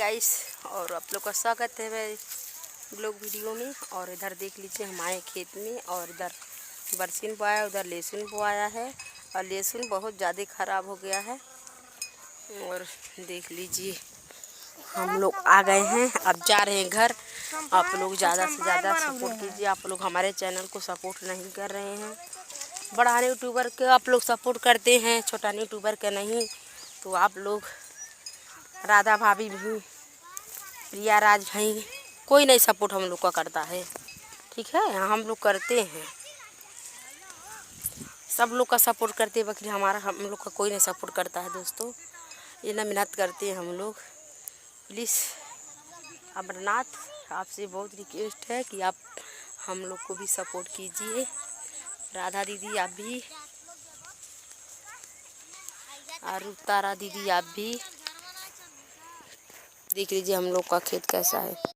Guys, और आप लोग का स्वागत है मेरे ब्लॉग वीडियो में। और इधर देख लीजिए हमारे खेत में, और इधर बरसीन बोया, उधर लहसुन बोया है। और लहसुन बहुत ज़्यादा ख़राब हो गया है। और देख लीजिए हम लोग आ गए हैं, अब जा रहे हैं घर। आप लोग ज़्यादा से ज़्यादा सपोर्ट कीजिए। आप लोग हमारे चैनल को सपोर्ट नहीं कर रहे हैं। बड़ा यूट्यूबर के आप लोग सपोर्ट करते हैं, छोटा यूट्यूबर के नहीं। तो आप लोग, राधा भाभी भी, प्रिया राज भाई, कोई नहीं सपोर्ट हम लोग का करता है। ठीक है, हम लोग करते हैं, सब लोग का सपोर्ट करते हैं, बाकी हम लोग का कोई नहीं सपोर्ट करता है। दोस्तों, ये ना मेहनत करते हैं हम लोग। प्लीज़ अमरनाथ, आपसे बहुत रिक्वेस्ट है कि आप हम लोग को भी सपोर्ट कीजिए। राधा दीदी आप भी, और तारा दीदी आप भी। देख लीजिए हम लोग का खेत कैसा है।